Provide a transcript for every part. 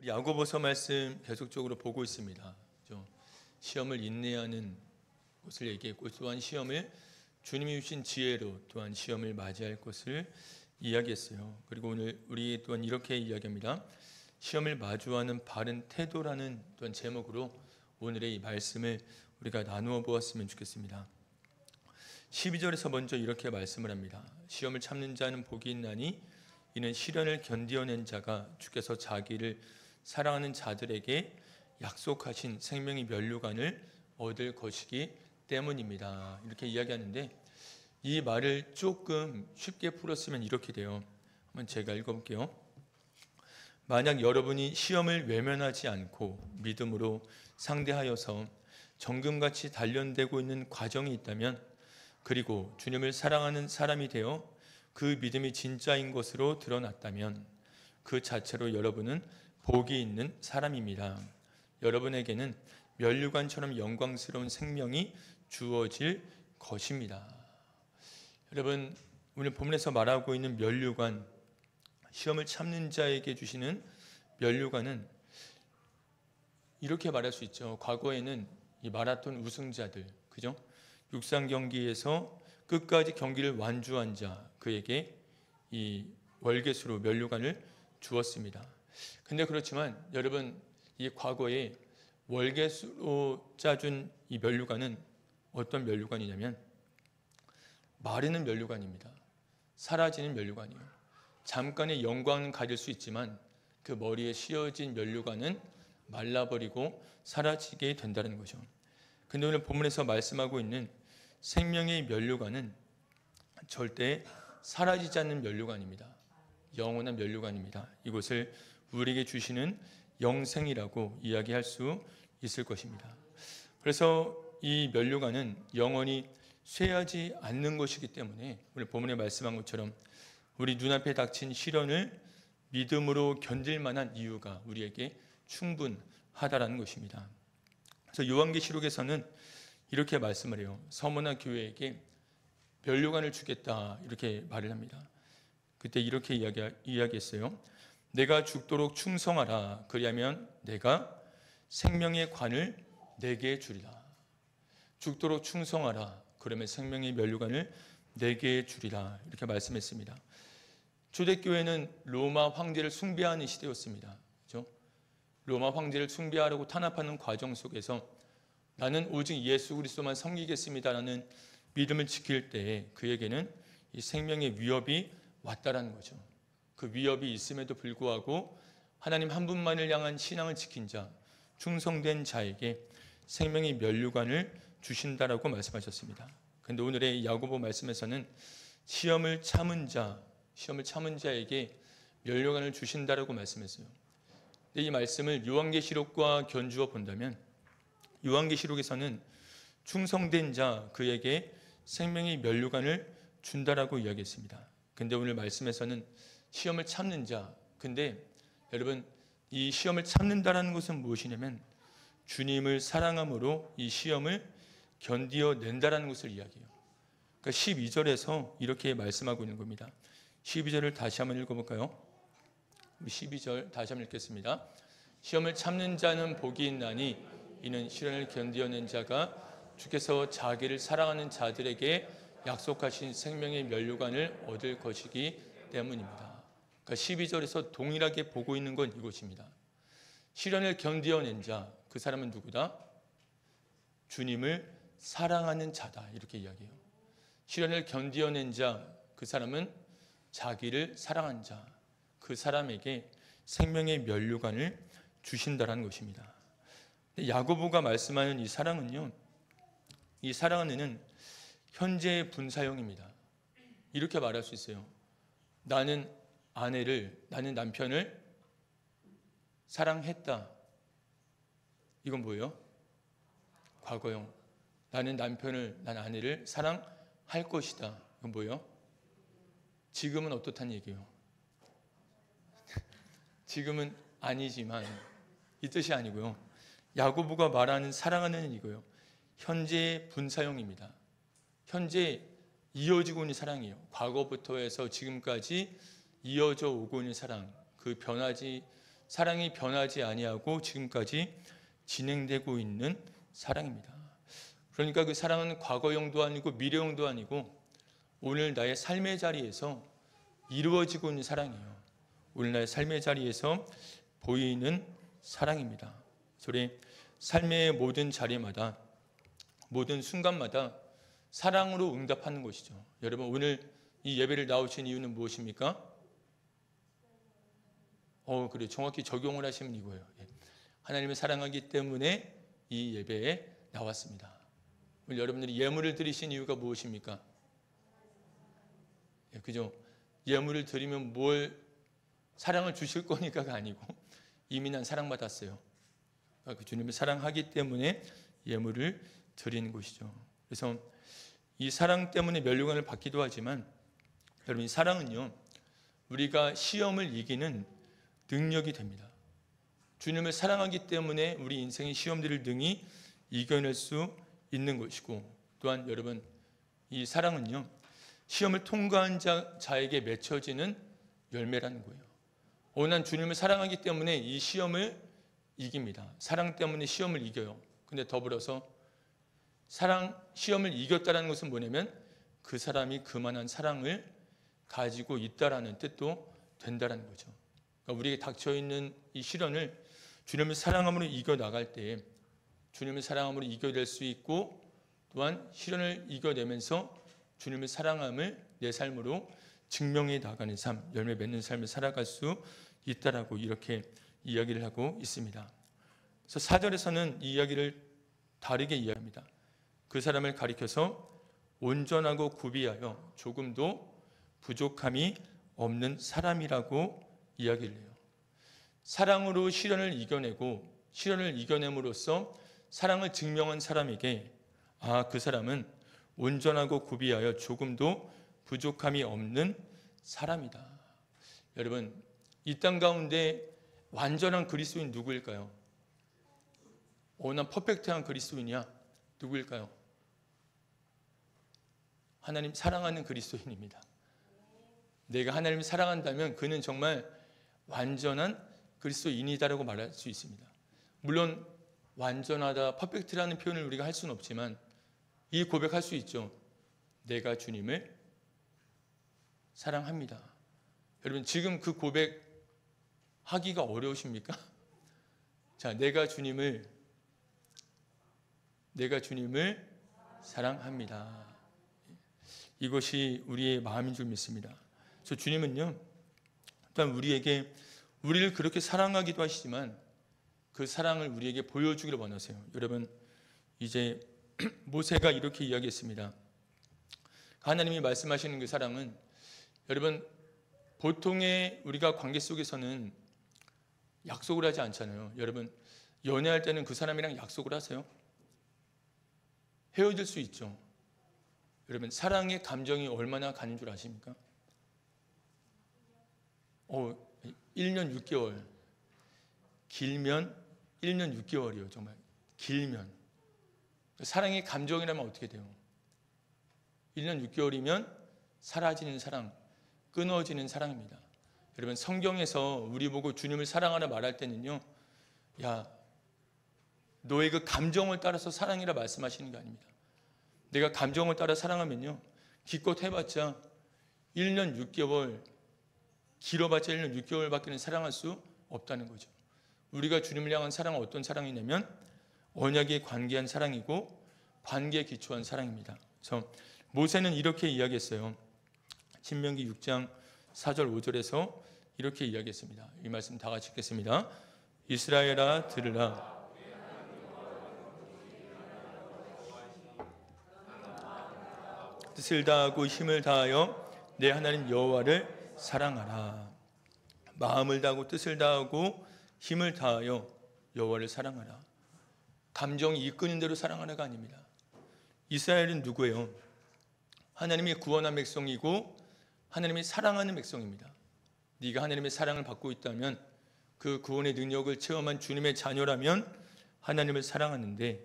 우리 야고보서 말씀 계속적으로 보고 있습니다. 시험을 인내하는 것을 얘기했고, 또한 시험을 주님이 주신 지혜로 또한 시험을 맞이할 것을 이야기했어요. 그리고 오늘 우리 또한 이렇게 이야기합니다. 시험을 마주하는 바른 태도라는 또한 제목으로 오늘의 이 말씀을 우리가 나누어 보았으면 좋겠습니다. 12절에서 먼저 이렇게 말씀을 합니다. 시험을 참는 자는 복이 있나니 이는 시련을 견디어낸 자가 주께서 자기를 사랑하는 자들에게 약속하신 생명의 면류관을 얻을 것이기 때문입니다. 이렇게 이야기하는데, 이 말을 조금 쉽게 풀었으면 이렇게 돼요. 한번 제가 읽어볼게요. 만약 여러분이 시험을 외면하지 않고 믿음으로 상대하여서 정금같이 단련되고 있는 과정이 있다면, 그리고 주님을 사랑하는 사람이 되어 그 믿음이 진짜인 것으로 드러났다면 그 자체로 여러분은 복이 있는 사람입니다. 여러분에게는 면류관처럼 영광스러운 생명이 주어질 것입니다. 여러분, 오늘 본문에서 말하고 있는 면류관, 시험을 참는 자에게 주시는 면류관은 이렇게 말할 수 있죠. 과거에는 이 마라톤 우승자들, 그죠? 육상 경기에서 끝까지 경기를 완주한 자, 그에게 이 월계수로 면류관을 주었습니다. 근데 그렇지만 여러분, 이 과거에 월계수로 짜준 이 면류관은 어떤 면류관이냐면 마르는 면류관입니다. 사라지는 면류관이에요. 잠깐의 영광은 가질 수 있지만 그 머리에 씌어진 면류관은 말라버리고 사라지게 된다는 거죠. 근데 오늘 본문에서 말씀하고 있는 생명의 면류관은 절대 사라지지 않는 면류관입니다. 영원한 면류관입니다. 이것을 우리에게 주시는 영생이라고 이야기할 수 있을 것입니다. 그래서 이 면류관은 영원히 쇠하지 않는 것이기 때문에 오늘 본문에 말씀한 것처럼 우리 눈앞에 닥친 시련을 믿음으로 견딜 만한 이유가 우리에게 충분하다라는 것입니다. 그래서 요한계시록에서는 이렇게 말씀을 해요. 서머나 교회에게 면류관을 주겠다, 이렇게 말을 합니다. 그때 이렇게 이야기했어요. 내가 죽도록 충성하라. 그리하면 내가 생명의 관을 내게 주리라. 죽도록 충성하라. 그러면 생명의 면류관을 내게 주리라. 이렇게 말씀했습니다. 초대교회는 로마 황제를 숭배하는 시대였습니다. 그렇죠? 로마 황제를 숭배하려고 탄압하는 과정 속에서 나는 오직 예수 그리스도만 섬기겠습니다라는 믿음을 지킬 때에 그에게는 이 생명의 위협이 왔다라는 거죠. 그 위협이 있음에도 불구하고 하나님 한 분만을 향한 신앙을 지킨 자, 충성된 자에게 생명의 면류관을 주신다라고 말씀하셨습니다. 그런데 오늘의 야고보 말씀에서는 시험을 참은 자에게 면류관을 주신다라고 말씀했어요. 근데 이 말씀을 요한계시록과 견주어 본다면 요한계시록에서는 충성된 자, 그에게 생명의 면류관을 준다라고 이야기했습니다. 근데 오늘 말씀에서는 시험을 참는 자, 근데 여러분, 이 시험을 참는다라는 것은 무엇이냐면 주님을 사랑함으로 이 시험을 견디어낸다라는 것을 이야기해요. 그러니까 12절에서 이렇게 말씀하고 있는 겁니다. 12절을 다시 한번 읽어볼까요? 12절 다시 한번 읽겠습니다. 시험을 참는 자는 복이 있나니 이는 시련을 견디어낸 자가 주께서 자기를 사랑하는 자들에게 약속하신 생명의 면류관을 얻을 것이기 때문입니다. 그러니까 12절에서 동일하게 보고 있는 건 이것입니다. 시련을 견디어낸 자, 그 사람은 누구다? 주님을 사랑하는 자다, 이렇게 이야기해요. 시련을 견디어낸 자, 그 사람은 자기를 사랑한 자, 그 사람에게 생명의 면류관을 주신다라는 것입니다. 야고보가 말씀하는 이 사랑은요, 이 사랑은 현재의 분사형입니다. 이렇게 말할 수 있어요. 나는 남편을 사랑했다. 이건 뭐예요? 과거형. 난 아내를 사랑할 것이다. 이건 뭐예요? 지금은 어떻다는 얘기예요? 지금은 아니지만, 이 뜻이 아니고요. 야고보가 말하는 사랑하는 이거예요. 현재의 분사형입니다. 현재 이어지고 있는 사랑이에요. 과거부터 해서 지금까지 이어져 오고 있는 사랑, 그 변하지 사랑이 변하지 아니하고 지금까지 진행되고 있는 사랑입니다. 그러니까 그 사랑은 과거형도 아니고 미래형도 아니고 오늘 나의 삶의 자리에서 이루어지고 있는 사랑이에요. 오늘 나의 삶의 자리에서 보이는 사랑입니다. 우리 삶의 모든 자리마다 모든 순간마다 사랑으로 응답하는 것이죠. 여러분 오늘 이 예배를 나오신 이유는 무엇입니까? 그래 정확히 적용을 하시면 이거예요. 하나님을 사랑하기 때문에 이 예배에 나왔습니다. 오늘 여러분들이 예물을 드리신 이유가 무엇입니까? 그죠? 예물을 드리면 뭘 사랑을 주실 거니까가 아니고 이미 난 사랑받았어요. 그 주님을 사랑하기 때문에 예물을 드리는 것이죠. 그래서 이 사랑 때문에 면류관을 받기도 하지만 여러분 이 사랑은요 우리가 시험을 이기는 능력이 됩니다. 주님을 사랑하기 때문에 우리 인생의 시험들을 능히 이겨낼 수 있는 것이고 또한 여러분 이 사랑은요 시험을 통과한 자에게 맺혀지는 열매라는 거예요. 난 주님을 사랑하기 때문에 이 시험을 이깁니다. 사랑 때문에 시험을 이겨요. 근데 더불어서 시험을 이겼다는 것은 뭐냐면 그 사람이 그만한 사랑을 가지고 있다라는 뜻도 된다는 거죠. 그러니까 우리에게 닥쳐있는 이 시련을 주님을 사랑함으로 이겨나갈 때 주님을 사랑함으로 이겨낼 수 있고 또한 시련을 이겨내면서 주님을 사랑함을 내 삶으로 증명해 나가는 삶, 열매 맺는 삶을 살아갈 수 있다라고 이렇게 이야기를 하고 있습니다. 그래서 4절에서는 이 이야기를 다르게 이야기합니다. 그 사람을 가리켜서 온전하고 구비하여 조금도 부족함이 없는 사람이라고 이야기를 해요. 사랑으로 시련을 이겨내고 시련을 이겨냄으로써 사랑을 증명한 사람에게 그 사람은 온전하고 구비하여 조금도 부족함이 없는 사람이다. 여러분 이 땅 가운데 완전한 그리스도인 누구일까요? 난 퍼펙트한 그리스도인이야. 누구일까요? 하나님 사랑하는 그리스도인입니다. 내가 하나님을 사랑한다면 그는 정말 완전한 그리스도인이다라고 말할 수 있습니다. 물론 완전하다, 퍼펙트라는 표현을 우리가 할 수는 없지만 이 고백할 수 있죠. 내가 주님을 사랑합니다. 여러분 지금 그 고백하기가 어려우십니까? 자, 내가 주님을 사랑합니다. 이것이 우리의 마음인 줄 믿습니다. 그래서 주님은요, 일단 우리를 그렇게 사랑하기도 하시지만 그 사랑을 우리에게 보여주기를 원하세요. 여러분, 이제 모세가 이렇게 이야기했습니다. 하나님이 말씀하시는 그 사랑은 여러분 보통의 우리가 관계 속에서는 약속을 하지 않잖아요. 여러분 연애할 때는 그 사람이랑 약속을 하세요? 헤어질 수 있죠. 여러분 사랑의 감정이 얼마나 가는 줄 아십니까? 1년 6개월 길면 1년 6개월이요. 정말 길면 사랑의 감정이라면 어떻게 돼요? 1년 6개월이면 사라지는 사랑, 끊어지는 사랑입니다. 여러분 성경에서 우리 보고 주님을 사랑하라 말할 때는요, 야 너의 그 감정을 따라서 사랑이라 말씀하시는 게 아닙니다. 내가 감정을 따라 사랑하면요 기껏 해봤자 1년 6개월, 길어봤자 1년 6개월밖에는 사랑할 수 없다는 거죠. 우리가 주님을 향한 사랑은 어떤 사랑이냐면 언약에 관계한 사랑이고 관계에 기초한 사랑입니다. 그래서 모세는 이렇게 이야기했어요. 신명기 6장 4절 5절에서 이렇게 이야기했습니다. 이 말씀 다 같이 읽겠습니다. 이스라엘아 들으라. 뜻을 다하고 힘을 다하여 내 하나님 여호와를 사랑하라. 마음을 다하고 뜻을 다하고 힘을 다하여 여호와를 사랑하라. 감정이 이끄는 대로 사랑하라가 아닙니다. 이스라엘은 누구예요? 하나님이 구원한 백성이고 하나님이 사랑하는 백성입니다. 네가 하나님의 사랑을 받고 있다면 그 구원의 능력을 체험한 주님의 자녀라면 하나님을 사랑하는데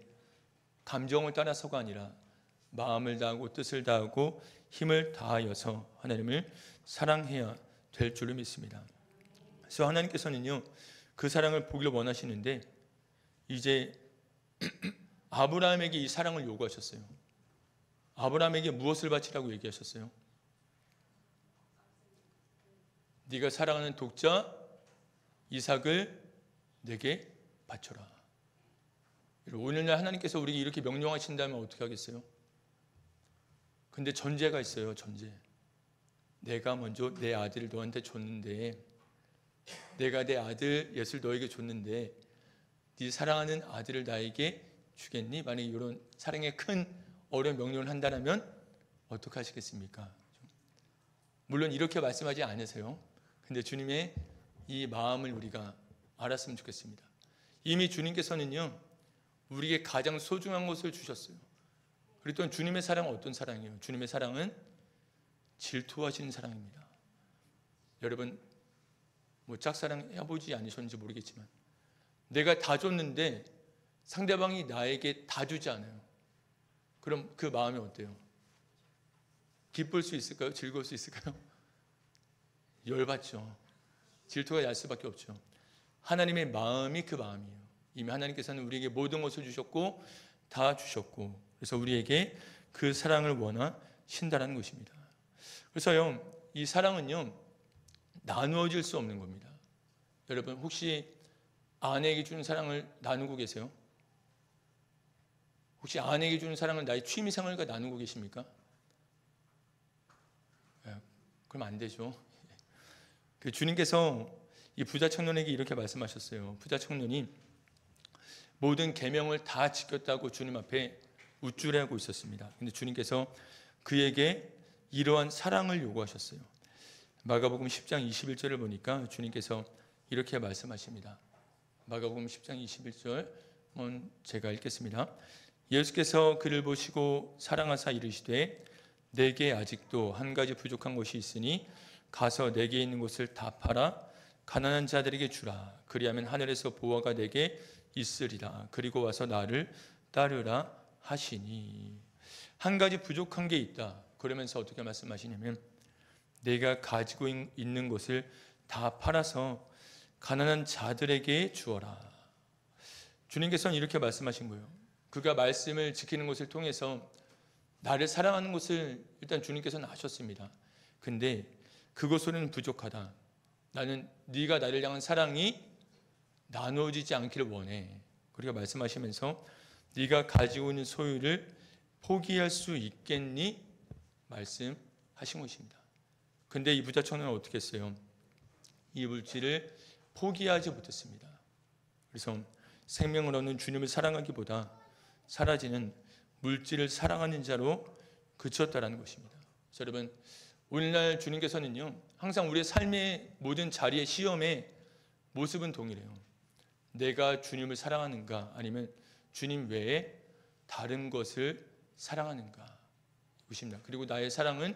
감정을 따라서가 아니라 마음을 다하고 뜻을 다하고 힘을 다하여서 하나님을 사랑해야 될 줄을 믿습니다. 그래서 하나님께서는요 그 사랑을 보기를 원하시는데 이제 아브라함에게 이 사랑을 요구하셨어요. 아브라함에게 무엇을 바치라고 얘기하셨어요? 네가 사랑하는 독자 이삭을 내게 바쳐라. 오늘날 하나님께서 우리에게 이렇게 명령하신다면 어떻게 하겠어요? 근데 전제가 있어요. 전제. 내가 먼저 내 아들을 너한테 줬는데, 내가 내 아들 예수를 너에게 줬는데 네 사랑하는 아들을 나에게 주겠니? 만약에 이런 사랑의 큰 어려운 명령을 한다면 어떻게 하시겠습니까? 물론 이렇게 말씀하지 않으세요. 근데 주님의 이 마음을 우리가 알았으면 좋겠습니다. 이미 주님께서는요, 우리에게 가장 소중한 것을 주셨어요. 그리고 또 주님의 사랑은 어떤 사랑이에요? 주님의 사랑은 질투하시는 사랑입니다. 여러분 뭐 짝사랑 해보지 않으셨는지 모르겠지만 내가 다 줬는데 상대방이 나에게 다 주지 않아요. 그럼 그 마음이 어때요? 기쁠 수 있을까요? 즐거울 수 있을까요? 열받죠. 질투가 날 수밖에 없죠. 하나님의 마음이 그 마음이에요. 이미 하나님께서는 우리에게 모든 것을 주셨고 다 주셨고, 그래서 우리에게 그 사랑을 원하신다는 것입니다. 그래서요, 이 사랑은요 나누어질 수 없는 겁니다. 여러분 혹시 아내에게 주는 사랑을 나누고 계세요? 혹시 아내에게 주는 사랑을 나의 취미생활과 나누고 계십니까? 그럼 안 되죠. 그 주님께서 이 부자 청년에게 이렇게 말씀하셨어요. 부자 청년이 모든 계명을 다 지켰다고 주님 앞에 우쭐해하고 있었습니다. 근데 주님께서 그에게 이러한 사랑을 요구하셨어요. 마가복음 10장 21절을 보니까 주님께서 이렇게 말씀하십니다. 마가복음 10장 21절 제가 읽겠습니다. 예수께서 그를 보시고 사랑하사 이르시되 내게 아직도 한 가지 부족한 것이 있으니 가서 내게 있는 것을 다 팔아 가난한 자들에게 주라. 그리하면 하늘에서 보화가 내게 있으리라. 그리고 와서 나를 따르라 하시니. 한 가지 부족한 게 있다. 그러면서 어떻게 말씀하시냐면 내가 가지고 있는 것을 다 팔아서 가난한 자들에게 주어라. 주님께서는 이렇게 말씀하신 거예요. 그가 말씀을 지키는 것을 통해서 나를 사랑하는 것을 일단 주님께서는 아셨습니다. 근데 그것으로는 부족하다. 나는 네가 나를 향한 사랑이 나누어지지 않기를 원해. 그리고 말씀하시면서 네가 가지고 있는 소유를 포기할 수 있겠니? 말씀하신 것입니다. 근데 이 부자 청년은 어떻게 했어요? 이 물질을 포기하지 못했습니다. 그래서 생명을 얻는 주님을 사랑하기보다 사라지는 물질을 사랑하는 자로 그쳤다라는 것입니다. 여러분 오늘날 주님께서는요 항상 우리의 삶의 모든 자리의 시험의 모습은 동일해요. 내가 주님을 사랑하는가 아니면 주님 외에 다른 것을 사랑하는가 이것입니다. 그리고 나의 사랑은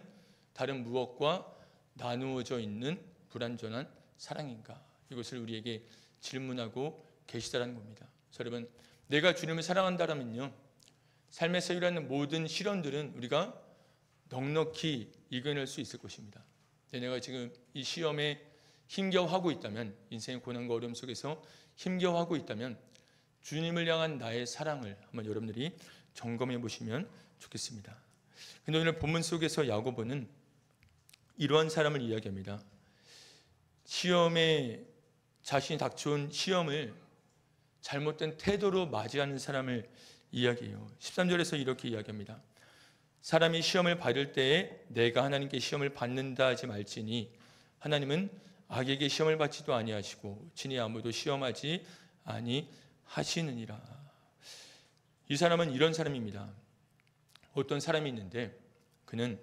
다른 무엇과 나누어져 있는 불완전한 사랑인가 이것을 우리에게 질문하고 계시다는 겁니다. 여러분 내가 주님을 사랑한다면요 삶에서 일어나는 모든 시련들은 우리가 넉넉히 이겨낼 수 있을 것입니다. 내가 지금 이 시험에 힘겨워하고 있다면 인생의 고난과 어려움 속에서 힘겨워하고 있다면 주님을 향한 나의 사랑을 한번 여러분들이 점검해 보시면 좋겠습니다. 근데 오늘 본문 속에서 야고보는 이러한 사람을 이야기합니다. 시험에 자신이 닥쳐온 시험을 잘못된 태도로 맞이하는 사람을 이야기해요. 13절에서 이렇게 이야기합니다. 사람이 시험을 받을 때에 내가 하나님께 시험을 받는다 하지 말지니 하나님은 악에게 시험을 받지도 아니하시고 친히 아무도 시험하지 아니하시느니라. 이 사람은 이런 사람입니다. 어떤 사람이 있는데 그는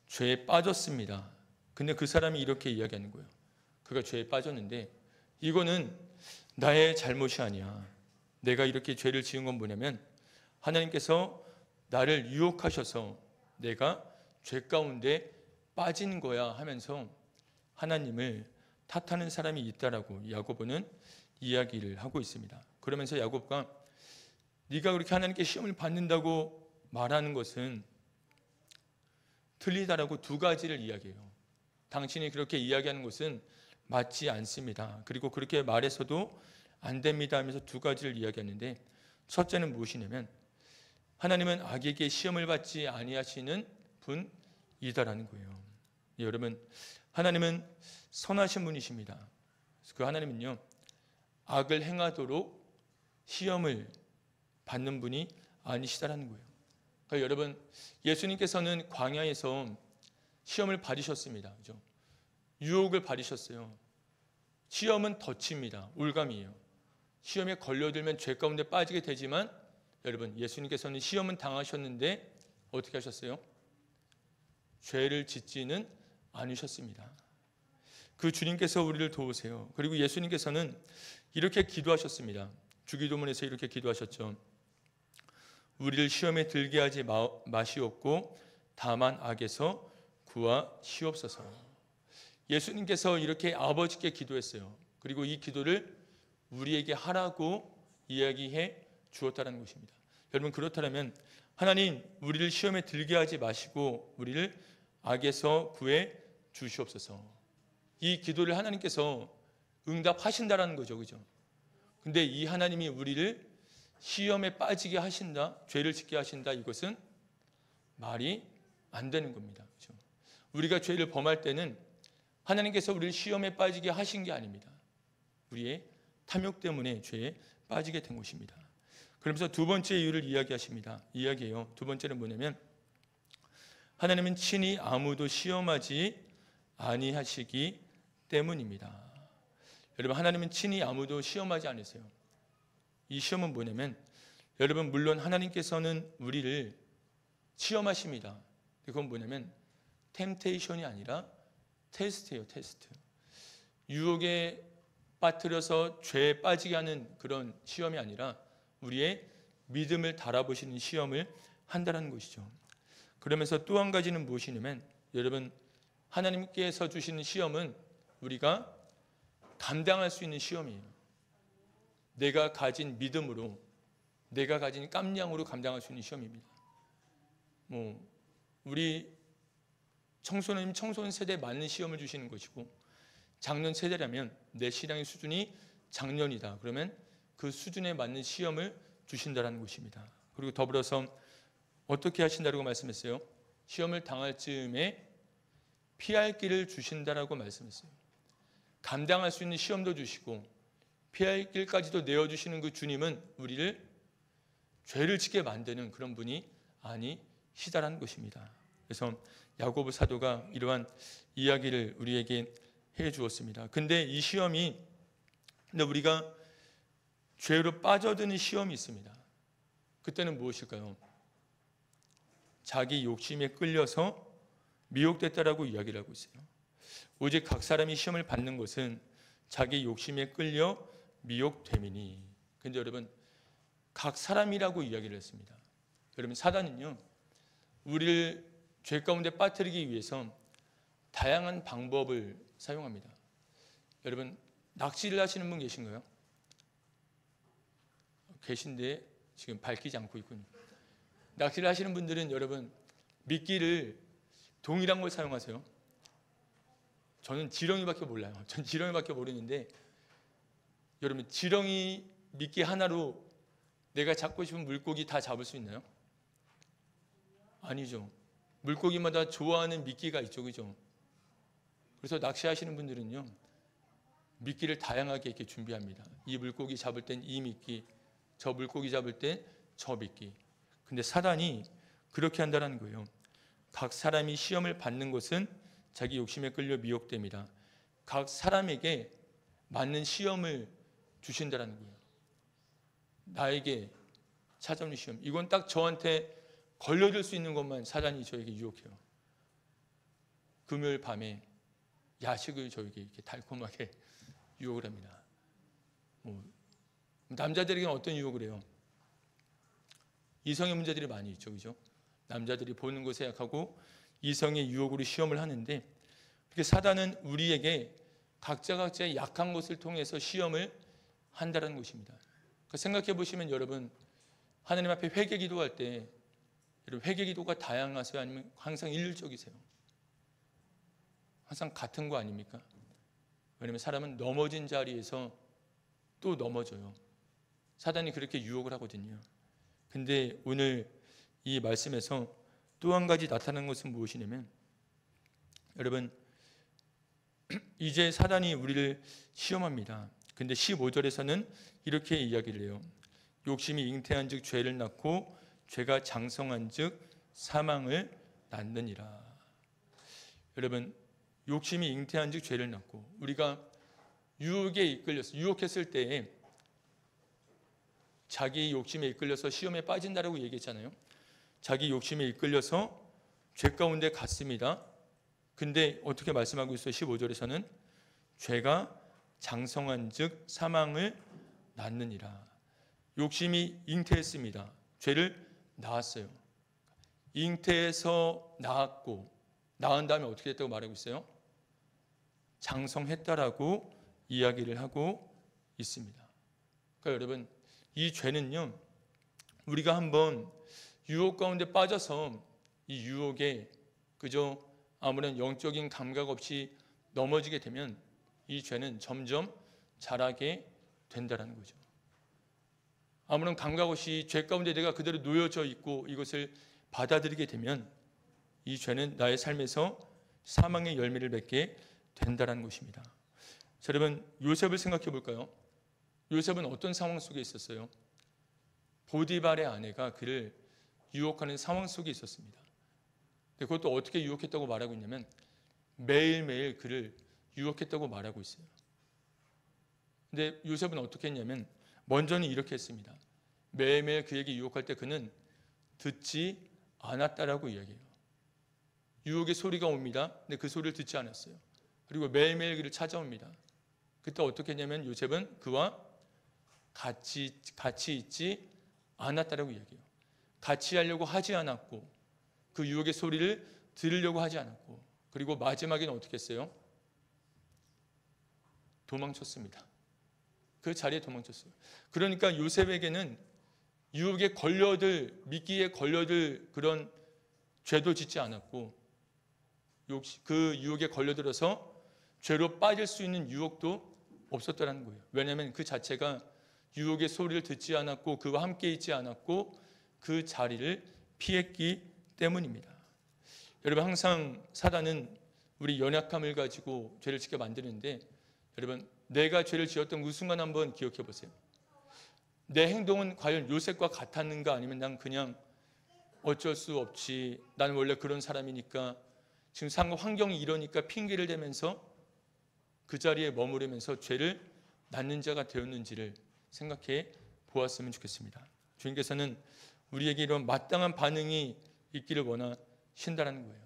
죄에 빠졌습니다. 근데 그 사람이 이렇게 이야기하는 거예요. 그가 죄에 빠졌는데 이거는 나의 잘못이 아니야. 내가 이렇게 죄를 지은 건 뭐냐면 하나님께서 나를 유혹하셔서 내가 죄 가운데 빠진 거야 하면서 하나님을 탓하는 사람이 있다라고 야고보는 이야기를 하고 있습니다. 그러면서 야고보가 네가 그렇게 하나님께 시험을 받는다고 말하는 것은 틀리다라고 두 가지를 이야기해요. 당신이 그렇게 이야기하는 것은 맞지 않습니다. 그리고 그렇게 말해서도 안 됩니다 하면서 두 가지를 이야기하는데, 첫째는 무엇이냐면 하나님은 악에게 시험을 받지 아니하시는 분이다라는 거예요. 여러분, 하나님은 선하신 분이십니다. 그 하나님은요, 악을 행하도록 시험을 받는 분이 아니시다라는 거예요. 그러니까 여러분, 예수님께서는 광야에서 시험을 받으셨습니다. 그죠? 유혹을 받으셨어요. 시험은 덫입니다. 올감이에요. 시험에 걸려들면 죄 가운데 빠지게 되지만, 여러분, 예수님께서는 시험은 당하셨는데 어떻게 하셨어요? 죄를 짓지는 않으셨습니다. 그 주님께서 우리를 도우세요. 그리고 예수님께서는 이렇게 기도하셨습니다. 주기도문에서 이렇게 기도하셨죠. 우리를 시험에 들게 하지 마시옵고 다만 악에서 구하시옵소서. 예수님께서 이렇게 아버지께 기도했어요. 그리고 이 기도를 우리에게 하라고 이야기해 주었다는 것입니다. 여러분, 그렇다면 하나님, 우리를 시험에 들게 하지 마시고 우리를 악에서 구해 주시옵소서. 이 기도를 하나님께서 응답하신다라는 거죠. 그죠? 근데 이 하나님이 우리를 시험에 빠지게 하신다, 죄를 짓게 하신다, 이것은 말이 안 되는 겁니다. 그죠? 우리가 죄를 범할 때는 하나님께서 우리를 시험에 빠지게 하신 게 아닙니다. 우리의 탐욕 때문에 죄에 빠지게 된 것입니다. 그러면서 두 번째 이유를 이야기해요. 두 번째는 뭐냐면 하나님은 친히 아무도 시험하지 아니하시기 때문입니다. 여러분, 하나님은 친히 아무도 시험하지 않으세요. 이 시험은 뭐냐면, 여러분, 물론 하나님께서는 우리를 시험하십니다. 그건 뭐냐면 템테이션이 아니라 테스트예요. 테스트. 유혹에 빠뜨려서 죄에 빠지게 하는 그런 시험이 아니라 우리의 믿음을 달아보시는 시험을 한다는 것이죠. 그러면서 또 한 가지는 무엇이냐면, 여러분, 하나님께서 주시는 시험은 우리가 감당할 수 있는 시험이에요. 내가 가진 믿음으로, 내가 가진 깜냥으로 감당할 수 있는 시험입니다. 우리 청소년 세대에 맞는 시험을 주시는 것이고, 작년 세대라면 내 신앙의 수준이 작년이다. 그러면 그 수준에 맞는 시험을 주신다는 것입니다. 그리고 더불어서 어떻게 하신다고 말씀했어요? 시험을 당할 즈음에 피할 길을 주신다라고 말씀했어요. 감당할 수 있는 시험도 주시고 피할 길까지도 내어주시는 그 주님은 우리를 죄를 짓게 만드는 그런 분이 아니시다라는 것입니다. 그래서 야고보 사도가 이러한 이야기를 우리에게 해 주었습니다. 근데 이 시험이, 우리가 죄로 빠져드는 시험이 있습니다. 그때는 무엇일까요? 자기 욕심에 끌려서 미혹됐다라고 이야기를 하고 있어요. 오직 각 사람이 시험을 받는 것은 자기 욕심에 끌려 미혹됨이니. 근데 여러분, 각 사람이라고 이야기를 했습니다. 여러분, 사단은요, 우리를 죄 가운데 빠뜨리기 위해서 다양한 방법을 사용합니다. 여러분, 낚시를 하시는 분 계신가요? 계신데 지금 밝히지 않고 있군요. 낚시를 하시는 분들은 여러분, 미끼를 동일한 걸 사용하세요. 저는 지렁이밖에 몰라요. 전 지렁이밖에 모르는데, 여러분, 지렁이 미끼 하나로 내가 잡고 싶은 물고기 다 잡을 수 있나요? 아니죠. 물고기마다 좋아하는 미끼가 있죠. 그죠? 그래서 낚시하시는 분들은요, 미끼를 다양하게 이렇게 준비합니다. 이 물고기 잡을 땐 이 미끼, 저 물고기 잡을 땐 저 미끼. 근데 사단이 그렇게 한다는 거예요. 각 사람이 시험을 받는 것은 자기 욕심에 끌려 미혹됩니다. 각 사람에게 맞는 시험을 주신다는 거예요. 나에게 찾아오는 시험, 이건 딱 저한테 걸려들 수 있는 것만 사단이 저에게 유혹해요. 금요일 밤에 야식을 저에게 이렇게 달콤하게 유혹을 합니다. 남자들에게는 어떤 유혹을 해요? 이성의 문제들이 많이 있죠. 그죠? 남자들이 보는 것에 약하고 이성의 유혹으로 시험을 하는데, 그렇게 사단은 우리에게 각자의 약한 것을 통해서 시험을 한다는 것입니다. 생각해 보시면 여러분, 하나님 앞에 회개 기도할 때 여러분, 회개 기도가 다양하세요? 아니면 항상 일률적이세요? 항상 같은 거 아닙니까? 왜냐하면 사람은 넘어진 자리에서 또 넘어져요. 사단이 그렇게 유혹을 하거든요. 근데 오늘 이 말씀에서 또 한 가지 나타나는 것은 무엇이냐면, 여러분, 이제 사단이 우리를 시험합니다. 근데 15절에서는 이렇게 이야기를 해요. 욕심이 잉태한 즉 죄를 낳고 죄가 장성한 즉 사망을 낳느니라. 여러분, 욕심이 잉태한 즉 죄를 낳고, 우리가 유혹에 이끌려서 유혹했을 때에 자기 욕심에 이끌려서 시험에 빠진다라고 얘기했잖아요. 자기 욕심에 이끌려서 죄 가운데 갔습니다. 근데 어떻게 말씀하고 있어요? 15절에서는 죄가 장성한 즉 사망을 낳느니라. 욕심이 잉태했습니다. 죄를 낳았어요. 잉태해서 낳았고, 낳은 다음에 어떻게 됐다고 말하고 있어요? 장성했다라고 이야기를 하고 있습니다. 그러니까 여러분, 이 죄는요, 우리가 한번 유혹 가운데 빠져서 이 유혹에 그저 아무런 영적인 감각 없이 넘어지게 되면 이 죄는 점점 자라게 된다는 거죠. 아무런 감각 없이 죄 가운데 내가 그대로 놓여져 있고 이것을 받아들이게 되면 이 죄는 나의 삶에서 사망의 열매를 맺게 된다는 것입니다. 자, 여러분, 요셉을 생각해 볼까요? 요셉은 어떤 상황 속에 있었어요? 보디발의 아내가 그를 유혹하는 상황 속에 있었습니다. 그것도 어떻게 유혹했다고 말하고 있냐면 매일매일 그를 유혹했다고 말하고 있어요. 근데 요셉은 어떻게 했냐면 먼저는 이렇게 했습니다. 매일매일 그에게 유혹할 때 그는 듣지 않았다라고 이야기해요. 유혹의 소리가 옵니다. 근데 그 소리를 듣지 않았어요. 그리고 매일매일 그를 찾아옵니다. 그때 어떻게 했냐면 요셉은 그와 같이 있지 않았다라고 이야기해요. 같이 하려고 하지 않았고 그 유혹의 소리를 들으려고 하지 않았고, 그리고 마지막에는 어떻게 했어요? 도망쳤습니다. 그 자리에 도망쳤어요. 그러니까 요셉에게는 유혹에 걸려들, 미끼에 걸려들 그런 죄도 짓지 않았고, 그 유혹에 걸려들어서 죄로 빠질 수 있는 유혹도 없었다는 거예요. 왜냐하면 그 자체가 유혹의 소리를 듣지 않았고 그와 함께 있지 않았고 그 자리를 피했기 때문입니다. 여러분, 항상 사단은 우리 연약함을 가지고 죄를 짓게 만드는데, 여러분, 내가 죄를 지었던 그 순간 한번 기억해 보세요. 내 행동은 과연 요셉과 같았는가, 아니면 난 그냥 어쩔 수 없지, 나는 원래 그런 사람이니까, 지금 상황 환경이 이러니까 핑계를 대면서 그 자리에 머무르면서 죄를 낳는 자가 되었는지를 생각해 보았으면 좋겠습니다. 주님께서는 우리에게 이런 마땅한 반응이 있기를 원하신다는 거예요.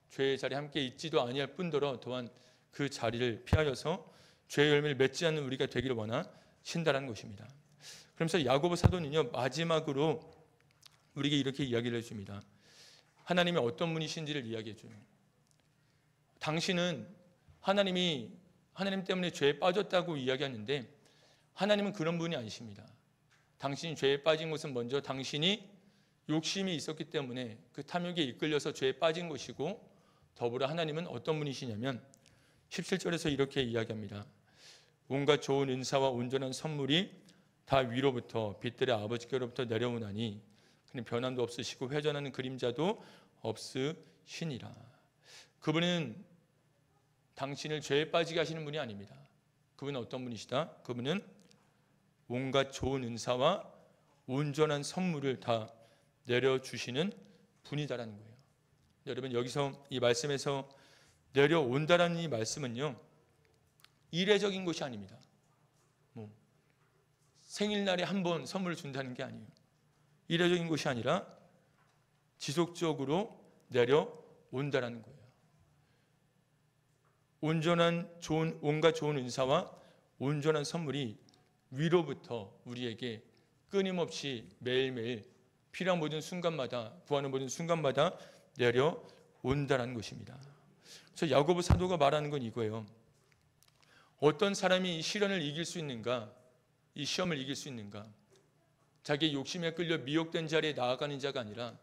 죄의 자리에 함께 있지도 아니할 뿐더러 또한 그 자리를 피하여서 죄의 열매를 맺지 않는 우리가 되기를 원하신다는 것입니다. 그러면서 야고보 사도는요, 마지막으로 우리에게 이렇게 이야기를 해줍니다. 하나님이 어떤 분이신지를 이야기해줘요. 당신은 하나님 때문에 죄에 빠졌다고 이야기하는데 하나님은 그런 분이 아니십니다. 당신이 죄에 빠진 것은 먼저 당신이 욕심이 있었기 때문에 그 탐욕에 이끌려서 죄에 빠진 것이고, 더불어 하나님은 어떤 분이시냐면 17절에서 이렇게 이야기합니다. 온갖 좋은 은사와 온전한 선물이 다 위로부터 빛들의 아버지께로부터 내려오나니 그는 변함도 없으시고 회전하는 그림자도 없으시니라. 그분은 당신을 죄에 빠지게 하시는 분이 아닙니다. 그분은 어떤 분이시다? 그분은 온갖 좋은 은사와 온전한 선물을 다 내려주시는 분이다라는 거예요. 여러분, 여기서 이 말씀에서 내려온다라는 이 말씀은요, 이례적인 것이 아닙니다. 생일날에 한 번 선물을 준다는 게 아니에요. 이례적인 것이 아니라 지속적으로 내려온다라는 거예요. 온갖 좋은 은사와 온전한 선물이 위로부터 우리에게 끊임없이 매일매일 필요한 모든 순간마다, 구하는 모든 순간마다 내려온다는 것입니다. 그래서 야고보 사도가 말하는 건 이거예요. 어떤 사람이 이 시련을 이길 수 있는가, 이 시험을 이길 수 있는가? 자기의 욕심에 끌려 미혹된 자리에 나아가는 자가 아니라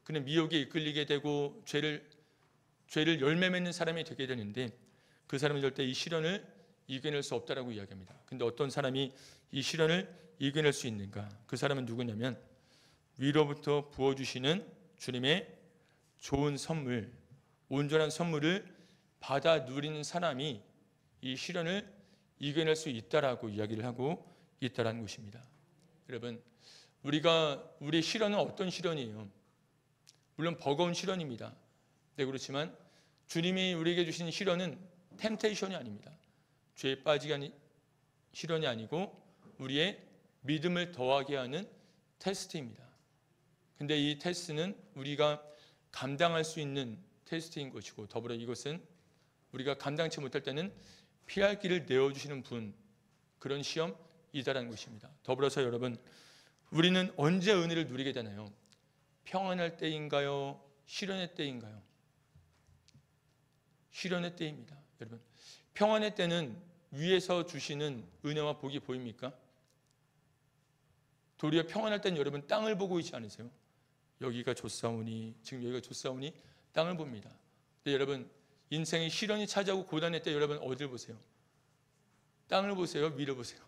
그는 미혹에 이끌리게 되고 죄를 열매 맺는 사람이 되게 되는데, 그 사람은 절대 이 시련을 이겨낼 수 없다라고 이야기합니다. 근데 어떤 사람이 이 시련을 이겨낼 수 있는가? 그 사람은 누구냐면 위로부터 부어주시는 주님의 좋은 선물, 온전한 선물을 받아 누리는 사람이 이 시련을 이겨낼 수 있다라고 이야기를 하고 있다라는 것입니다. 여러분, 우리의 시련은 어떤 시련이에요? 물론 버거운 시련입니다. 네, 그렇지만 주님이 우리에게 주신 시련은 템테이션이 아닙니다. 죄에 빠지게 하는 시련이 아니고 우리의 믿음을 더하게 하는 테스트입니다. 근데 이 테스트는 우리가 감당할 수 있는 테스트인 것이고, 더불어 이것은 우리가 감당치 못할 때는 피할 길을 내어주시는 분, 그런 시험이다라는 것입니다. 더불어서 여러분, 우리는 언제 은혜를 누리게 되나요? 평안할 때인가요? 시련의 때인가요? 시련의 때입니다. 여러분, 평안의 때는 위에서 주시는 은혜와 복이 보입니까? 도리어 평안할 때는 여러분 땅을 보고 있지 않으세요? 여기가 좋사오니, 지금 여기가 좋사오니 땅을 봅니다. 근데 여러분, 인생의 시련이 찾아오고 고난의 때 여러분 어디를 보세요? 땅을 보세요? 위를 보세요?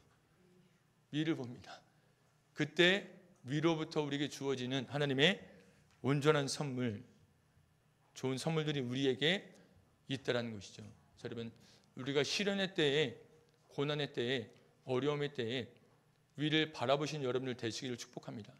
위를 봅니다. 그때 위로부터 우리에게 주어지는 하나님의 온전한 선물, 좋은 선물들이 우리에게 있다라는 것이죠. 여러분, 우리가 시련의 때에, 고난의 때에, 어려움의 때에 위를 바라보신 여러분들 되시기를 축복합니다.